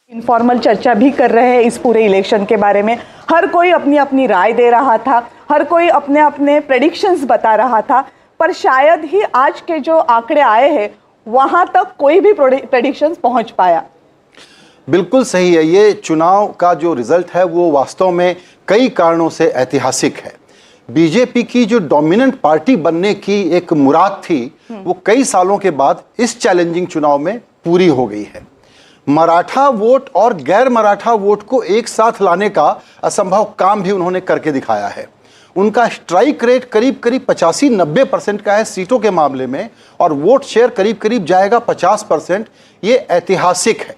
Informal चर्चा भी कर रहे हैं इस पूरे इलेक्शन के बारे में। हर कोई अपनी अपनी राय दे रहा था, हर कोई अपने अपने प्रेडिक्शंस बता रहा था, पर शायद ही आज के जो आंकड़े आए हैं वहां तक कोई भी प्रेडिक्शंस पहुंच पाया। बिल्कुल सही है। ये चुनाव का जो रिजल्ट है वो वास्तव में कई कारणों से ऐतिहासिक है। बीजेपी की जो डोमिनेंट पार्टी बनने की एक मुराद थी वो कई सालों के बाद इस चैलेंजिंग चुनाव में पूरी हो गई है। मराठा वोट और गैर मराठा वोट को एक साथ लाने का असंभव काम भी उन्होंने करके दिखाया है। उनका स्ट्राइक रेट करीब करीब 85-90% का है सीटों के मामले में, और वोट शेयर करीब करीब जाएगा 50%। ये ऐतिहासिक है।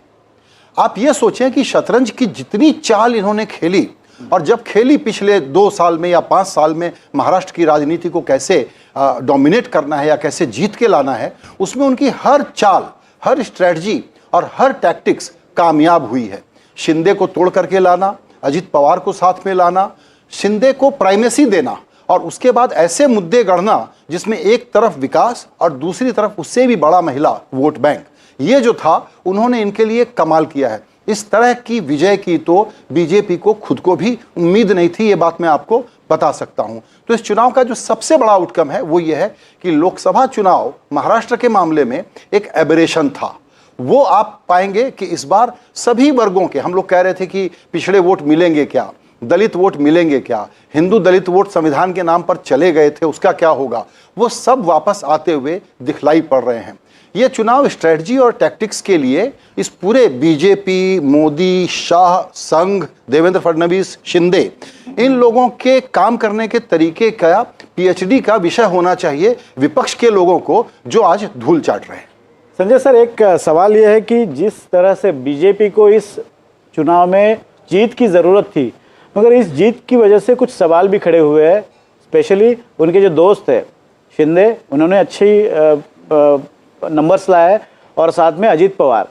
आप ये सोचें कि शतरंज की जितनी चाल इन्होंने खेली, और जब खेली पिछले 2 साल में या 5 साल में महाराष्ट्र की राजनीति को कैसे डोमिनेट करना है या कैसे जीत के लाना है, उसमें उनकी हर चाल, हर स्ट्रैटेजी और हर टैक्टिक्स कामयाब हुई है। शिंदे को तोड़ करके लाना, अजित पवार को साथ में लाना, शिंदे को प्राइमेसी देना, और उसके बाद ऐसे मुद्दे गढ़ना जिसमें एक तरफ विकास और दूसरी तरफ उससे भी बड़ा महिला वोट बैंक, ये जो था उन्होंने इनके लिए कमाल किया है। इस तरह की विजय की तो बीजेपी को खुद को भी उम्मीद नहीं थी, ये बात मैं आपको बता सकता हूं। तो इस चुनाव का जो सबसे बड़ा आउटकम है वो ये है कि लोकसभा चुनाव महाराष्ट्र के मामले में एक एबरेशन था। वो आप पाएंगे कि इस बार सभी वर्गों के, हम लोग कह रहे थे कि पिछड़े वोट मिलेंगे क्या, दलित वोट मिलेंगे क्या, हिंदू दलित वोट संविधान के नाम पर चले गए थे उसका क्या होगा, वो सब वापस आते हुए दिखलाई पड़ रहे हैं। ये चुनाव स्ट्रेटजी और टैक्टिक्स के लिए इस पूरे बीजेपी, मोदी, शाह, संघ, देवेंद्र फडणवीस, शिंदे, इन लोगों के काम करने के तरीके का पीएचडी का विषय होना चाहिए विपक्ष के लोगों को, जो आज धूल चाट रहे हैं। संजय सर, एक सवाल यह है कि जिस तरह से बीजेपी को इस चुनाव में जीत की ज़रूरत थी, मगर इस जीत की वजह से कुछ सवाल भी खड़े हुए हैं। स्पेशली उनके जो दोस्त है शिंदे, उन्होंने अच्छी नंबर्स लाया है, और साथ में अजित पवार।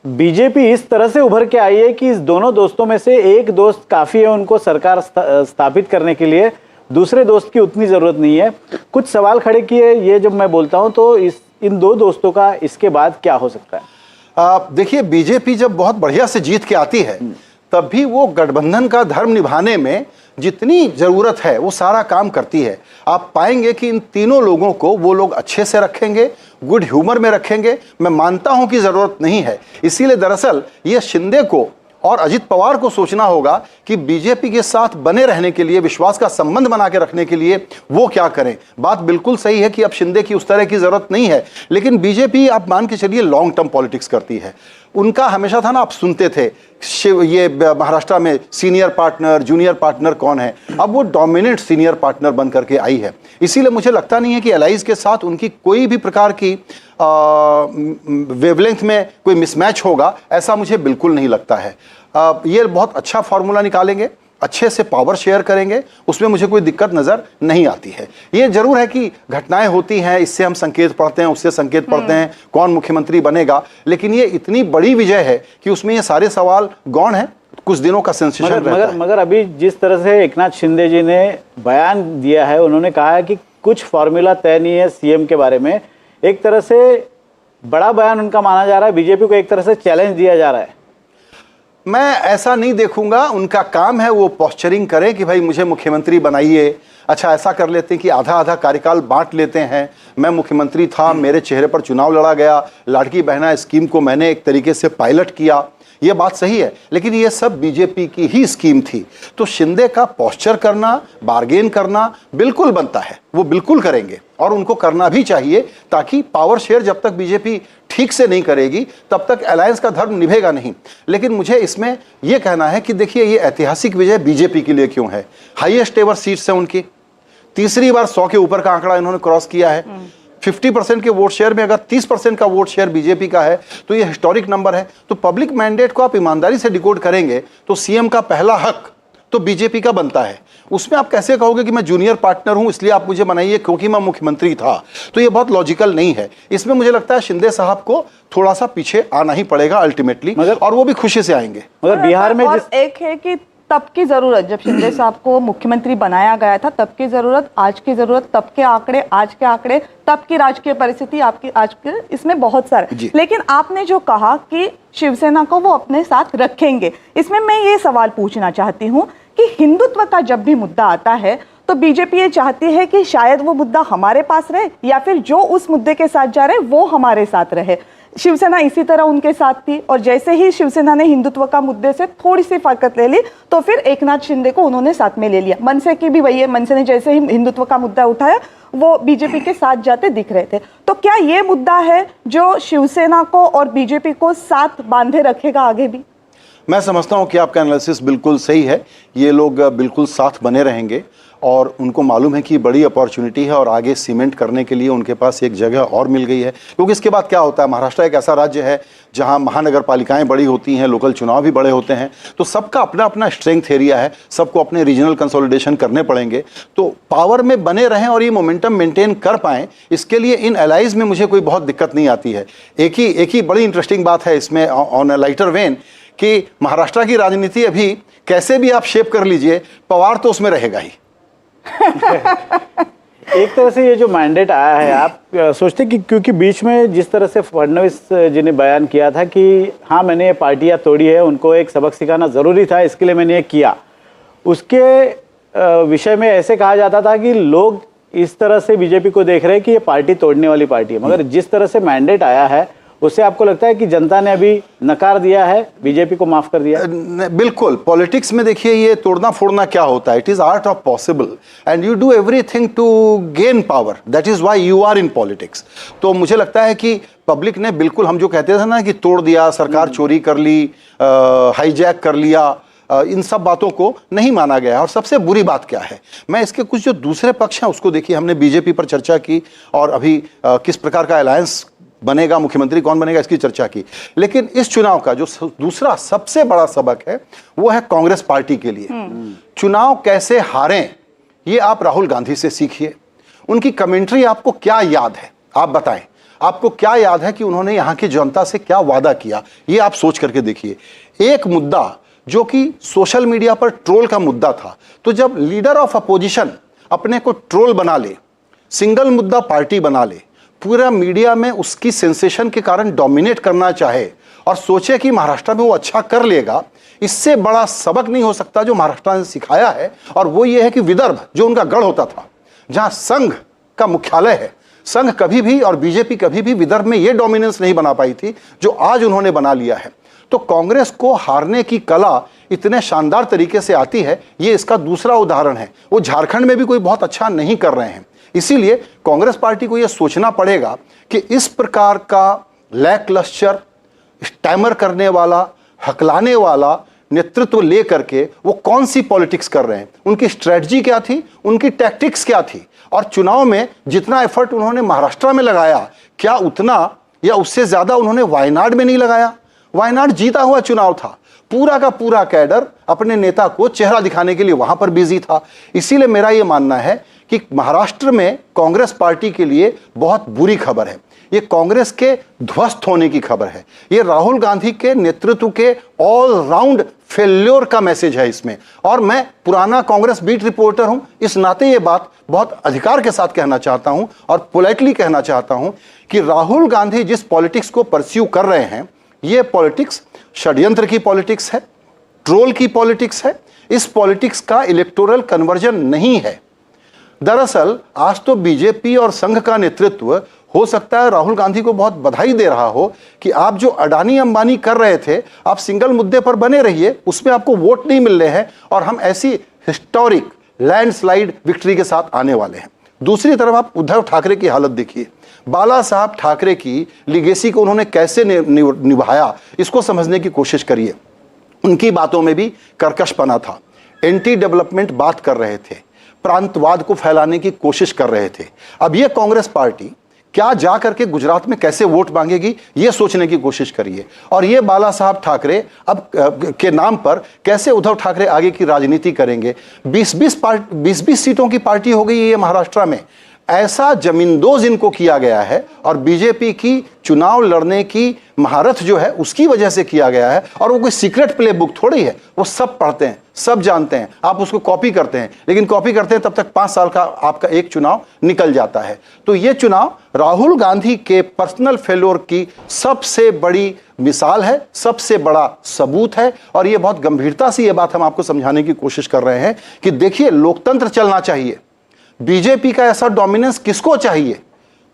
बीजेपी इस तरह से उभर के आई है कि इस दोनों दोस्तों में से एक दोस्त काफ़ी है उनको सरकार स्थापित करने के लिए, दूसरे दोस्त की उतनी ज़रूरत नहीं है। कुछ सवाल खड़े किए, ये जब मैं बोलता हूँ तो इन दो दोस्तों का इसके बाद क्या हो सकता है? देखिए, बीजेपी जब बहुत बढ़िया से जीत के आती है तब भी वो गठबंधन का धर्म निभाने में जितनी ज़रूरत है वो सारा काम करती है। आप पाएंगे कि इन तीनों लोगों को वो लोग अच्छे से रखेंगे, गुड ह्यूमर में रखेंगे। मैं मानता हूं कि ज़रूरत नहीं है, इसीलिए दरअसल ये शिंदे को और अजित पवार को सोचना होगा कि बीजेपी के साथ बने रहने के लिए, विश्वास का संबंध बना के रखने के लिए वो क्या करें। बात बिल्कुल सही है कि अब शिंदे की उस तरह की ज़रूरत नहीं है, लेकिन बीजेपी आप मान के चलिए लॉन्ग टर्म पॉलिटिक्स करती है। उनका हमेशा था ना, आप सुनते थे ये महाराष्ट्र में सीनियर पार्टनर, जूनियर पार्टनर कौन है, अब वो डोमिनेंट सीनियर पार्टनर बन करके आई है। इसीलिए मुझे लगता नहीं है कि एलाइज के साथ उनकी कोई भी प्रकार की वेवलेंथ में कोई मिसमैच होगा, ऐसा मुझे बिल्कुल नहीं लगता है। ये बहुत अच्छा फार्मूला निकालेंगे, अच्छे से पावर शेयर करेंगे, उसमें मुझे कोई दिक्कत नज़र नहीं आती है। ये जरूर है कि घटनाएं होती हैं, इससे हम संकेत पढ़ते हैं, उससे संकेत पढ़ते हैं कौन मुख्यमंत्री बनेगा, लेकिन ये इतनी बड़ी विजय है कि उसमें ये सारे सवाल गौण हैं। कुछ दिनों का सेंसेशन रहता है। मगर अभी जिस तरह से एकनाथ शिंदे जी ने बयान दिया है, उन्होंने कहा है कि कुछ फॉर्मूला तय नहीं है सीएम के बारे में। एक तरह से बड़ा बयान उनका माना जा रहा है, बीजेपी को एक तरह से चैलेंज दिया जा रहा है। मैं ऐसा नहीं देखूंगा, उनका काम है वो पोस्चरिंग करें कि भाई मुझे मुख्यमंत्री बनाइए। अच्छा, ऐसा कर लेते हैं कि आधा आधा कार्यकाल बांट लेते हैं, मैं मुख्यमंत्री था, मेरे चेहरे पर चुनाव लड़ा गया, लाड़की बहना स्कीम को मैंने एक तरीके से पायलट किया, ये बात सही है, लेकिन ये सब बीजेपी की ही स्कीम थी। तो शिंदे का पोस्चर करना, बार्गेन करना बिल्कुल बनता है, वो बिल्कुल करेंगे और उनको करना भी चाहिए, ताकि पावर शेयर जब तक बीजेपी ठीक से नहीं करेगी तब तक अलायंस का धर्म निभेगा नहीं। लेकिन मुझे इसमें यह कहना है कि देखिए, ये ऐतिहासिक विजय बीजेपी के लिए क्यों है। हाईएस्ट एवर सीट्स है उनकी, तीसरी बार 100 के ऊपर का आंकड़ा इन्होंने क्रॉस किया है। 50% के वोट शेयर में अगर 30% का वोट शेयर बीजेपी का है तो ये हिस्टोरिक नंबर है। तो पब्लिक मैंडेट को आप ईमानदारी से डिकोड करेंगे तो सीएम का पहला हक तो बीजेपी का बनता है। उसमें आप कैसे कहोगे कि मैं जूनियर पार्टनर हूं इसलिए आप मुझे बनाइए क्योंकि मैं मुख्यमंत्री था, तो ये बहुत लॉजिकल नहीं है। इसमें मुझे लगता है शिंदे साहब को थोड़ा सा पीछे आना ही पड़ेगा अल्टीमेटली, और वो भी खुशी से आएंगे। मगर बिहार में एक है कि तब की ज़रूरत, जब शिंदे साहब को मुख्यमंत्री बनाया गया था, तब की ज़रूरत, आज की ज़रूरत, तब के आंकड़े, आज के आंकड़े, तब की राजकीय परिस्थिति, आपकी आज के, इसमें बहुत सारे। लेकिन आपने जो कहा कि शिवसेना को वो अपने साथ रखेंगे, इसमें मैं ये सवाल पूछना चाहती हूँ कि हिंदुत्व का जब भी मुद्दा आता है तो बीजेपी ये चाहती है कि शायद वो मुद्दा हमारे पास रहे या फिर जो उस मुद्दे के साथ जा रहे वो हमारे साथ रहे। शिवसेना इसी तरह उनके साथ थी और जैसे ही शिवसेना ने हिंदुत्व का मुद्दे से थोड़ी सी फरकत ले ली तो फिर एकनाथ शिंदे को उन्होंने साथ में ले लिया। मनसे की भी वही है, मनसे ने जैसे ही हिंदुत्व का मुद्दा उठाया वो बीजेपी के साथ जाते दिख रहे थे। तो क्या ये मुद्दा है जो शिवसेना को और बीजेपी को साथ बांधे रखेगा आगे भी? मैं समझता हूं कि आपका एनालिसिस बिल्कुल सही है। ये लोग बिल्कुल साथ बने रहेंगे और उनको मालूम है कि बड़ी अपॉर्चुनिटी है और आगे सीमेंट करने के लिए उनके पास एक जगह और मिल गई है। क्योंकि इसके बाद क्या होता है, महाराष्ट्र एक ऐसा राज्य है जहां महानगर पालिकाएं बड़ी होती हैं, लोकल चुनाव भी बड़े होते हैं, तो सबका अपना अपना स्ट्रेंथ एरिया है, सबको अपने रीजनल कंसोलिडेशन करने पड़ेंगे। तो पावर में बने रहें और ये मोमेंटम मेंटेन कर पाएं, इसके लिए इन एलाइज में मुझे कोई बहुत दिक्कत नहीं आती है। एक ही बड़ी इंटरेस्टिंग बात है इसमें ऑन अ लाइटर वेन कि महाराष्ट्र की राजनीति अभी कैसे भी आप शेप कर लीजिए, पवार तो उसमें रहेगा ही। एक तरह से ये जो मैंडेट आया है, आप सोचते कि क्योंकि बीच में जिस तरह से फडणवीस जी ने बयान किया था कि हाँ मैंने ये पार्टियां तोड़ी है, उनको एक सबक सिखाना ज़रूरी था, इसके लिए मैंने ये किया, उसके विषय में ऐसे कहा जाता था कि लोग इस तरह से बीजेपी को देख रहे हैं कि ये पार्टी तोड़ने वाली पार्टी है। मगर जिस तरह से मैंडेट आया है उससे आपको लगता है कि जनता ने अभी नकार दिया है, बीजेपी को माफ कर दिया? बिल्कुल। पॉलिटिक्स में देखिए ये तोड़ना फोड़ना क्या होता है, it is art of possible and you do everything to gain power, that is why you are in politics. तो मुझे लगता है कि पब्लिक ने बिल्कुल, हम जो कहते थे ना कि तोड़ दिया, सरकार चोरी कर ली, हाईजैक कर लिया, इन सब बातों को नहीं माना गया। और सबसे बुरी बात क्या है, मैं इसके कुछ जो दूसरे पक्ष हैं उसको देखिए, हमने बीजेपी पर चर्चा की और अभी किस प्रकार का अलायंस बनेगा, मुख्यमंत्री कौन बनेगा, इसकी चर्चा की। लेकिन इस चुनाव का जो दूसरा सबसे बड़ा सबक है वो है कांग्रेस पार्टी के लिए। चुनाव कैसे हारें ये आप राहुल गांधी से सीखिए। उनकी कमेंट्री आपको क्या याद है, आप बताएं, आपको क्या याद है कि उन्होंने यहां की जनता से क्या वादा किया, ये आप सोच करके देखिए। एक मुद्दा जो कि सोशल मीडिया पर ट्रोल का मुद्दा था, तो जब लीडर ऑफ अपोजिशन अपने को ट्रोल बना ले, सिंगल मुद्दा पार्टी बना ले, पूरा मीडिया में उसकी सेंसेशन के कारण डोमिनेट करना चाहे और सोचे कि महाराष्ट्र में वो अच्छा कर लेगा, इससे बड़ा सबक नहीं हो सकता जो महाराष्ट्र ने सिखाया है। और वो ये है कि विदर्भ जो उनका गढ़ होता था, जहां संघ का मुख्यालय है, संघ कभी भी और बीजेपी कभी भी विदर्भ में ये डोमिनेंस नहीं बना पाई थी जो आज उन्होंने बना लिया है। तो कांग्रेस को हारने की कला इतने शानदार तरीके से आती है, ये इसका दूसरा उदाहरण है। वो झारखंड में भी कोई बहुत अच्छा नहीं कर रहे हैं, इसीलिए कांग्रेस पार्टी को यह सोचना पड़ेगा कि इस प्रकार का लैकलस्टर, स्टैमर करने वाला, हकलाने वाला नेतृत्व ले करके वो कौन सी पॉलिटिक्स कर रहे हैं, उनकी स्ट्रेटजी क्या थी, उनकी टैक्टिक्स क्या थी, और चुनाव में जितना एफर्ट उन्होंने महाराष्ट्र में लगाया, क्या उतना या उससे ज्यादा उन्होंने वायनाड में नहीं लगाया? वायनाड जीता हुआ चुनाव था, पूरा का पूरा कैडर अपने नेता को चेहरा दिखाने के लिए वहां पर बिजी था। इसीलिए मेरा यह मानना है कि महाराष्ट्र में कांग्रेस पार्टी के लिए बहुत बुरी खबर है, ये कांग्रेस के ध्वस्त होने की खबर है, ये राहुल गांधी के नेतृत्व के ऑल राउंड फेल्योर का मैसेज है इसमें। और मैं पुराना कांग्रेस बीट रिपोर्टर हूं, इस नाते ये बात बहुत अधिकार के साथ कहना चाहता हूं और पोलाइटली कहना चाहता हूं कि राहुल गांधी जिस पॉलिटिक्स को परस्यू कर रहे हैं, ये पॉलिटिक्स षड्यंत्र की पॉलिटिक्स है, ट्रोल की पॉलिटिक्स है। इस पॉलिटिक्स का इलेक्टोरल कन्वर्जन नहीं है। दरअसल आज तो बीजेपी और संघ का नेतृत्व हो सकता है राहुल गांधी को बहुत बधाई दे रहा हो कि आप जो अडानी अंबानी कर रहे थे, आप सिंगल मुद्दे पर बने रहिए, उसमें आपको वोट नहीं मिल रहे हैं और हम ऐसी हिस्टोरिक लैंडस्लाइड विक्ट्री के साथ आने वाले हैं। दूसरी तरफ आप उद्धव ठाकरे की हालत देखिए, बाला साहब ठाकरे की लिगेसी को उन्होंने कैसे निभाया, इसको समझने की कोशिश करिए। उनकी बातों में भी कर्कशपना था, एंटी डेवलपमेंट बात कर रहे थे, प्रांतवाद को फैलाने की कोशिश कर रहे थे। अब ये कांग्रेस पार्टी क्या जा करके गुजरात में कैसे वोट मांगेगी, ये सोचने की कोशिश करिए। और ये बाला साहब ठाकरे अब के नाम पर कैसे उद्धव ठाकरे आगे की राजनीति करेंगे। 20-20 सीटों की पार्टी हो गई है ये महाराष्ट्र में। ऐसा जमींदोज इनको किया गया है और बीजेपी की चुनाव लड़ने की महारत जो है उसकी वजह से किया गया है। और वो कोई सीक्रेट प्ले बुक थोड़ी है, वो सब पढ़ते हैं, सब जानते हैं, आप उसको कॉपी करते हैं, लेकिन कॉपी करते हैं तब तक 5 साल का आपका एक चुनाव निकल जाता है। तो ये चुनाव राहुल गांधी के पर्सनल फेल्योर की सबसे बड़ी मिसाल है, सबसे बड़ा सबूत है। और ये बहुत गंभीरता से ये बात हम आपको समझाने की कोशिश कर रहे हैं कि देखिए, लोकतंत्र चलना चाहिए। बीजेपी का ऐसा डोमिनेंस किसको चाहिए?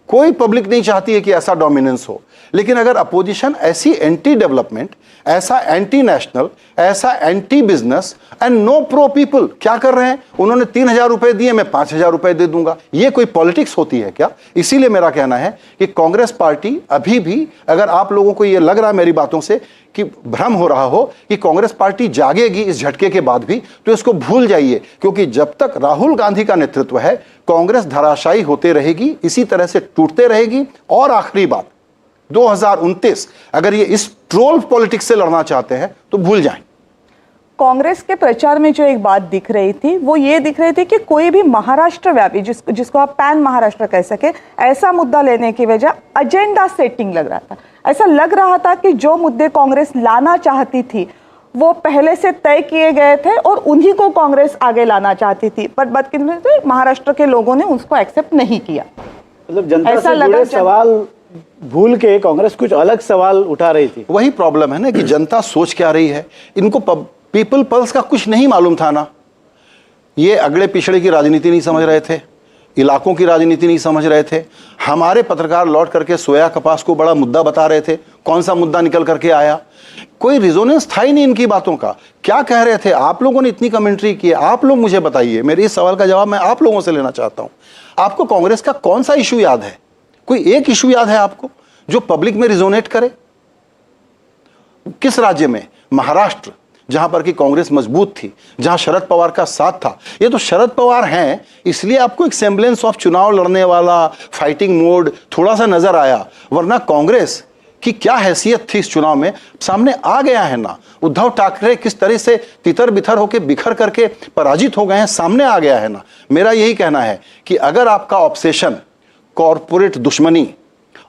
कोई पब्लिक नहीं चाहती है कि ऐसा डोमिनेंस हो, लेकिन अगर अपोजिशन ऐसी एंटी डेवलपमेंट, ऐसा एंटी नेशनल, ऐसा anti business and no pro people क्या कर रहे हैं? उन्होंने 3,000 रुपए दिए, मैं 5,000 रुपए दे दूंगा। ये कोई पॉलिटिक्स होती है क्या? इसीलिए मेरा कहना है कि कांग्रेस पार्टी अभी भी, अगर आप लोगों को ये लग रहा है मेरी बातों से कि भ्रम हो रहा हो कि कांग्रेस पार्टी जागेगी इस झटके के बाद भी, तो इसको भूल जाइए, क्योंकि जब तक राहुल गांधी का नेतृत्व है कांग्रेस धराशायी होते रहेगी, इसी तरह से टूटते रहेगी। और आखिरी बात, 2029 अगर ये इस ट्रोल पॉलिटिक्स से लड़ना चाहते हैं तो भूल जाएं। कांग्रेस के प्रचार में जो एक बात दिख रही थी वो ये दिख रही थी कि कोई भी महाराष्ट्र व्यापी, जिसको आप पैन महाराष्ट्र कह सके, ऐसा मुद्दा लेने की वजह एजेंडा सेटिंग लग रहा था। ऐसा लग रहा था कि जो मुद्दे कांग्रेस लाना चाहती थी वो पहले से तय किए गए थे और उन्हीं को कांग्रेस आगे लाना चाहती थी, पर बदकिस्मती महाराष्ट्र के लोगों ने उसको एक्सेप्ट नहीं किया। मतलब जनता से जुड़े सवाल भूल के कांग्रेस कुछ अलग सवाल उठा रही थी। वही प्रॉब्लम है ना कि जनता सोच क्या रही है, इनको पीपल पल्स का कुछ नहीं मालूम था ना। ये अगड़े पिछड़े की राजनीति नहीं समझ रहे थे, इलाकों की राजनीति नहीं समझ रहे थे। हमारे पत्रकार लौट करके सोया कपास को बड़ा मुद्दा बता रहे थे, कौन सा मुद्दा निकल करके आया? कोई रिजोनेंस था ही नहीं इनकी बातों का। क्या कह रहे थे? आप लोगों ने इतनी कमेंट्री की, आप लोग मुझे बताइए। मेरे इस सवाल का जवाब मैं आप लोगों से लेना चाहता हूं। आपको कांग्रेस का कौन सा इशू याद है? कोई एक इशू याद है आपको जो पब्लिक में रिजोनेट करे? किस राज्य में? महाराष्ट्र, जहां पर कि कांग्रेस मजबूत थी, जहां शरद पवार का साथ था। ये तो शरद पवार हैं, इसलिए आपको एक सेम्बलेंस ऑफ चुनाव लड़ने वाला फाइटिंग मोड थोड़ा सा नजर आया, वरना कांग्रेस की क्या हैसियत थी इस चुनाव में सामने आ गया है ना। उद्धव ठाकरे किस तरह से तितर बितर होकर बिखर करके पराजित हो गए हैं, सामने आ गया है ना। मेरा यही कहना है कि अगर आपका ऑब्सेशन कॉरपोरेट दुश्मनी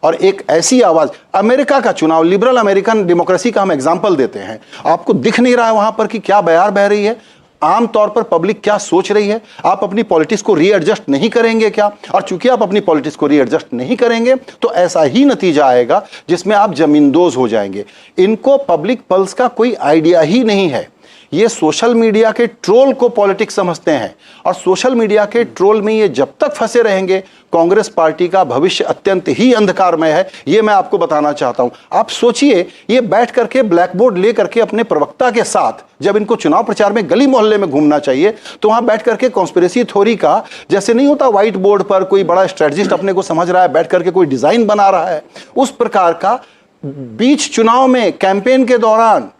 और एक ऐसी आवाज, अमेरिका का चुनाव, लिबरल अमेरिकन डेमोक्रेसी का हम एग्जाम्पल देते हैं, आपको दिख नहीं रहा है वहां पर कि क्या बयार बह रही है, आमतौर पर पब्लिक क्या सोच रही है? आप अपनी पॉलिटिक्स को रीएडजस्ट नहीं करेंगे क्या? और चूंकि आप अपनी पॉलिटिक्स को रीएडजस्ट नहीं करेंगे तो ऐसा ही नतीजा आएगा जिसमें आप जमींदोज हो जाएंगे। इनको पब्लिक पल्स का कोई आइडिया ही नहीं है। ये सोशल मीडिया के ट्रोल को पॉलिटिक्स समझते हैं और सोशल मीडिया के ट्रोल में ये जब तक फंसे रहेंगे कांग्रेस पार्टी का भविष्य अत्यंत ही अंधकारमय है। ये मैं आपको बताना चाहता हूं। आप सोचिए, ये बैठ करके ब्लैक बोर्ड ले करके अपने प्रवक्ता के साथ जब इनको चुनाव प्रचार में गली मोहल्ले में घूमना चाहिए तो वहां बैठ करके कॉन्स्पिरेसी थ्योरी का, जैसे नहीं होता व्हाइट बोर्ड पर कोई बड़ा स्ट्रेटजिस्ट अपने को समझ रहा है, बैठ करके कोई डिजाइन बना रहा है, उस प्रकार का बीच चुनाव में कैंपेन के दौरान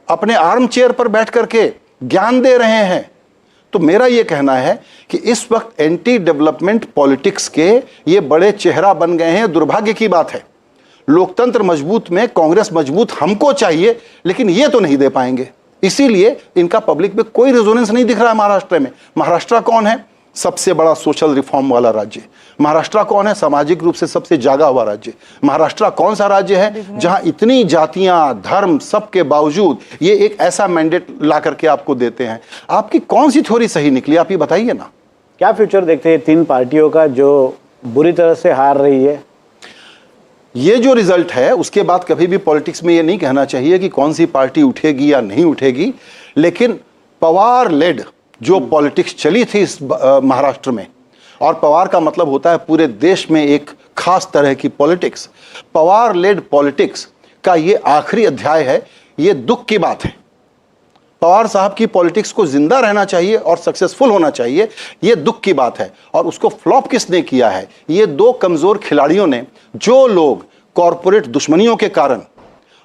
अपने आर्म चेयर पर बैठ करके ज्ञान दे रहे हैं। तो मेरा यह कहना है कि इस वक्त एंटी डेवलपमेंट पॉलिटिक्स के ये बड़े चेहरा बन गए हैं। दुर्भाग्य की बात है, लोकतंत्र मजबूत में कांग्रेस मजबूत हमको चाहिए, लेकिन ये तो नहीं दे पाएंगे। इसीलिए इनका पब्लिक में कोई रेजोनेंस नहीं दिख रहा है। महाराष्ट्र में, महाराष्ट्र कौन है? सबसे बड़ा सोशल रिफॉर्म वाला राज्य। महाराष्ट्र कौन है? सामाजिक रूप से सबसे जागा हुआ राज्य। महाराष्ट्र कौन सा राज्य है जहां इतनी जातियां, धर्म, सबके बावजूद ये एक ऐसा मैंडेट ला करके आपको देते हैं? आपकी कौन सी थ्योरी सही निकली, आप ये बताइए ना। क्या फ्यूचर देखते हैं तीन पार्टियों का जो बुरी तरह से हार रही है? ये जो रिजल्ट है उसके बाद कभी भी पॉलिटिक्स में ये नहीं कहना चाहिए कि कौन सी पार्टी उठेगी या नहीं उठेगी, लेकिन पवार लेड जो पॉलिटिक्स चली थी इस महाराष्ट्र में, और पवार का मतलब होता है पूरे देश में एक खास तरह की पॉलिटिक्स, पवार लेड पॉलिटिक्स का ये आखिरी अध्याय है। ये दुख की बात है। पवार साहब की पॉलिटिक्स को जिंदा रहना चाहिए और सक्सेसफुल होना चाहिए, ये दुख की बात है। और उसको फ्लॉप किसने किया है? ये दो कमजोर खिलाड़ियों ने, जो लोग कॉरपोरेट दुश्मनियों के कारण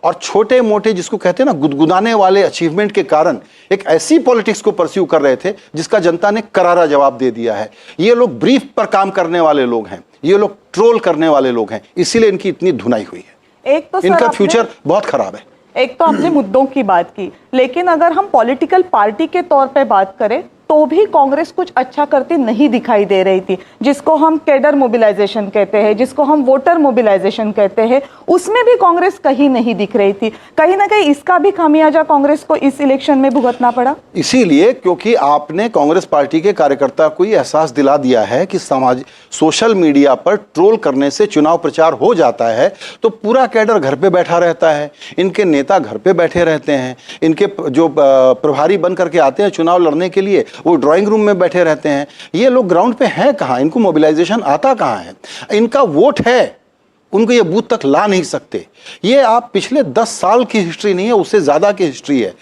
और छोटे मोटे, जिसको कहते हैं ना, गुदगुदाने वाले अचीवमेंट के कारण एक ऐसी पॉलिटिक्स को परस्यू कर रहे थे जिसका जनता ने करारा जवाब दे दिया है। ये लोग ब्रीफ पर काम करने वाले लोग हैं, ये लोग ट्रोल करने वाले लोग हैं, इसीलिए इनकी इतनी धुनाई हुई है। एक तो इनका फ्यूचर बहुत खराब है। एक तो आपने मुद्दों की बात की, लेकिन अगर हम पॉलिटिकल पार्टी के तौर पे बात करें तो भी कांग्रेस कुछ अच्छा करती नहीं दिखाई दे रही थी। जिसको हम कैडर मोबिलाइजेशन कहते हैं, जिसको हम वोटर मोबिलाइजेशन कहते हैं, उसमें भी कांग्रेस कहीं नहीं दिख रही थी। कहीं ना कहीं इसका भी खामियाजा कांग्रेस को इस इलेक्शन में भुगतना पड़ा। इसीलिए क्योंकि आपने कांग्रेस पार्टी के कार्यकर्ता को ये एहसास दिला दिया है कि सोशल मीडिया पर ट्रोल करने से चुनाव प्रचार हो जाता है, तो पूरा कैडर घर पे बैठा रहता है, इनके नेता घर पे बैठे रहते हैं, इनके जो प्रभारी बन करके आते हैं चुनाव लड़ने के लिए वो ड्राइंग रूम में बैठे रहते हैं। ये लोग ग्राउंड पे हैं कहाँ, इनको मोबिलाइजेशन आता कहाँ है? इनका वोट है, उनको ये बूथ तक ला नहीं सकते। ये आप पिछले 10 साल की हिस्ट्री नहीं है, उससे ज़्यादा की हिस्ट्री है।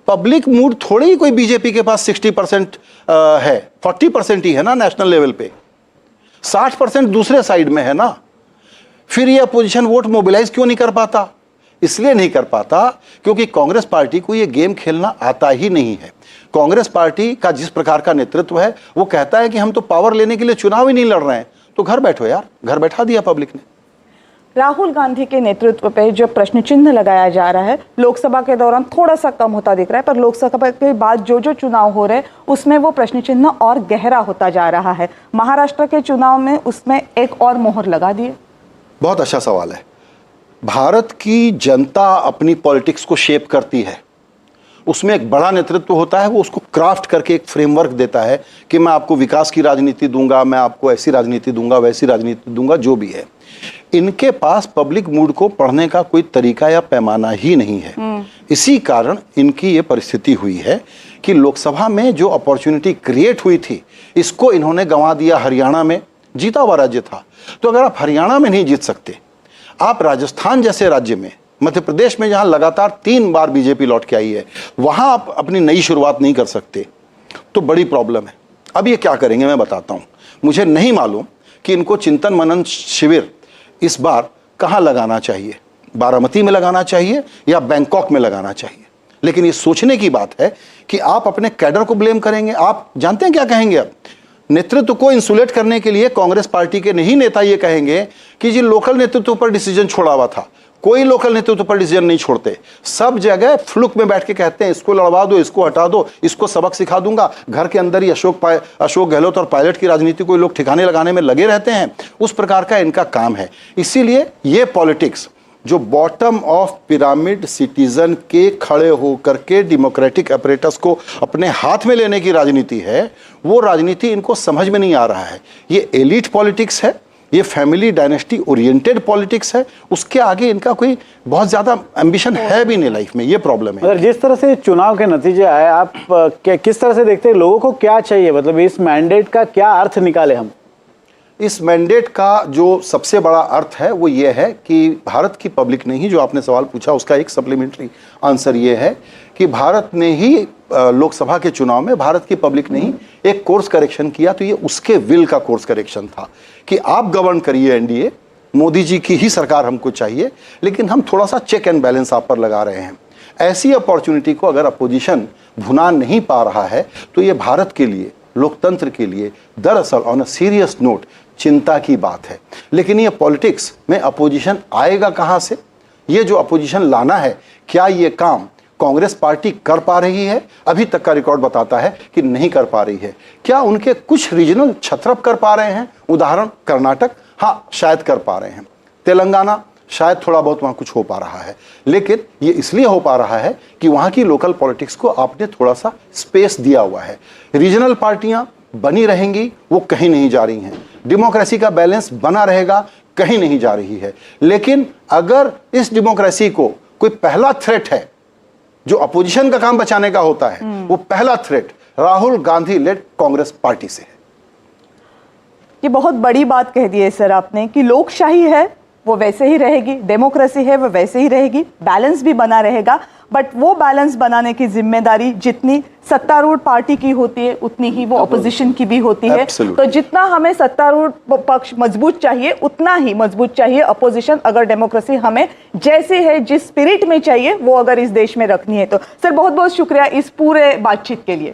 पब्लिक मूड थोड़ी ही कोई बीजेपी के पास 60% है, 40% ही है ना नेशनल लेवल पे, 60% दूसरे साइड में है ना। फिर ये अपोजिशन वोट मोबिलाइज क्यों नहीं कर पाता? इसलिए नहीं कर पाता क्योंकि कांग्रेस पार्टी को ये गेम खेलना आता ही नहीं है। कांग्रेस पार्टी का जिस प्रकार का नेतृत्व है वो कहता है कि हम तो पावर लेने के लिए चुनाव ही नहीं लड़ रहे हैं, तो घर बैठो यार, घर बैठा दिया पब्लिक ने। राहुल गांधी के नेतृत्व पे जो प्रश्न चिन्ह लगाया जा रहा है, लोकसभा के दौरान थोड़ा सा कम होता दिख रहा है, पर लोकसभा के बाद जो जो चुनाव हो रहे हैं उसमें वो प्रश्न चिन्ह और गहरा होता जा रहा है। महाराष्ट्र के चुनाव में उसमें एक और मोहर लगा दिए। बहुत अच्छा सवाल है। भारत की जनता अपनी पॉलिटिक्स को शेप करती है, उसमें एक बड़ा नेतृत्व होता है, वो उसको क्राफ्ट करके एक फ्रेमवर्क देता है कि मैं आपको विकास की राजनीति दूंगा, मैं आपको ऐसी राजनीति दूंगा, वैसी राजनीति दूंगा, जो भी है। इनके पास पब्लिक मूड को पढ़ने का कोई तरीका या पैमाना ही नहीं है। इसी कारण इनकी ये परिस्थिति हुई है कि लोकसभा में जो अपॉर्चुनिटी क्रिएट हुई थी, इसको इन्होंने गंवा दिया। हरियाणा में जीता हुआ राज्य था, तो अगर आप हरियाणा में नहीं जीत सकते, आप राजस्थान जैसे राज्य में, मध्य प्रदेश में जहां लगातार 3 बार बीजेपी लौट के आई है, वहां आप अपनी नई शुरुआत नहीं कर सकते, तो बड़ी प्रॉब्लम है। अब ये क्या करेंगे मैं बताता हूं। मुझे नहीं मालूम कि इनको चिंतन मनन शिविर इस बार कहां लगाना चाहिए, बारामती में लगाना चाहिए या बैंकॉक में लगाना चाहिए। लेकिन ये सोचने की बात है कि आप अपने कैडर को ब्लेम करेंगे। आप जानते हैं क्या कहेंगे? अब नेतृत्व को इंसुलेट करने के लिए कांग्रेस पार्टी के नहीं नेता ये कहेंगे कि जी लोकल नेतृत्व पर डिसीजन छोड़ा हुआ था। कोई लोकल नेतृत्व पर डिसीजन नहीं छोड़ते, सब जगह फ्लुक में बैठ के कहते हैं इसको लड़वा दो, इसको हटा दो, इसको सबक सिखा दूंगा। घर के अंदर ही अशोक गहलोत और पायलट की राजनीति को लोग ठिकाने लगाने में लगे रहते हैं। उस प्रकार का इनका काम है। इसीलिए ये पॉलिटिक्स जो बॉटम ऑफ पिरामिड सिटीजन के खड़े होकर के डेमोक्रेटिक अपरेटस को अपने हाथ में लेने की राजनीति है, वो राजनीति इनको समझ में नहीं आ रहा है। ये एलीट पॉलिटिक्स है, ये फैमिली डायनेस्टी ओरिएंटेड पॉलिटिक्स है। उसके आगे इनका कोई बहुत ज्यादा एम्बिशन है भी नहीं लाइफ में। ये प्रॉब्लम है। अगर जिस तरह से चुनाव के नतीजे आए, आप किस तरह से देखते हैं? लोगों को क्या चाहिए, मतलब इस मैंडेट का क्या अर्थ निकाले हम? इस मैंडेट का जो सबसे बड़ा अर्थ है वो ये है कि भारत की पब्लिक ने ही, जो आपने सवाल पूछा उसका एक सप्लीमेंट्री आंसर ये है कि भारत ने ही लोकसभा के चुनाव में भारत की पब्लिक ने ही एक कोर्स करेक्शन किया। तो ये उसके विल का कोर्स करेक्शन था कि आप गवर्न करिए एनडीए, मोदी जी की ही सरकार हमको चाहिए, लेकिन हम थोड़ा सा चेक एंड बैलेंस आप पर लगा रहे हैं। ऐसी अपॉर्चुनिटी को अगर अपोजिशन भुना नहीं पा रहा है तो ये भारत के लिए, लोकतंत्र के लिए दरअसल ऑन अ सीरियस नोट चिंता की बात है। लेकिन ये पॉलिटिक्स में अपोजिशन आएगा कहां से? ये जो अपोजिशन लाना है, क्या ये काम कांग्रेस पार्टी कर पा रही है? अभी तक का रिकॉर्ड बताता है कि नहीं कर पा रही है। क्या उनके कुछ रीजनल छत्रप कर पा रहे हैं? उदाहरण कर्नाटक, हाँ शायद कर पा रहे हैं। तेलंगाना शायद थोड़ा बहुत वहाँ कुछ हो पा रहा है। लेकिन ये इसलिए हो पा रहा है कि वहाँ की लोकल पॉलिटिक्स को आपने थोड़ा सा स्पेस दिया हुआ है। रीजनल पार्टियाँ बनी रहेंगी, वो कहीं नहीं जा रही हैं। डेमोक्रेसी का बैलेंस बना रहेगा, कहीं नहीं जा रही है। लेकिन अगर इस डेमोक्रेसी को कोई पहला थ्रेट है जो अपोजिशन का काम बचाने का होता है, वो पहला threat Rahul Gandhi led Congress party से है। ये बहुत बड़ी बात कह दी है सर आपने कि लोकशाही है वो वैसे ही रहेगी, डेमोक्रेसी है वो वैसे ही रहेगी, बैलेंस भी बना रहेगा। बट वो बैलेंस बनाने की जिम्मेदारी जितनी सत्तारूढ़ पार्टी की होती है उतनी ही वो अपोजिशन की भी होती है। तो जितना हमें सत्तारूढ़ पक्ष मजबूत चाहिए उतना ही मजबूत चाहिए अपोजिशन, अगर डेमोक्रेसी हमें जैसे है जिस स्पिरिट में चाहिए वो अगर इस देश में रखनी है तो। सर बहुत बहुत शुक्रिया इस पूरे बातचीत के लिए।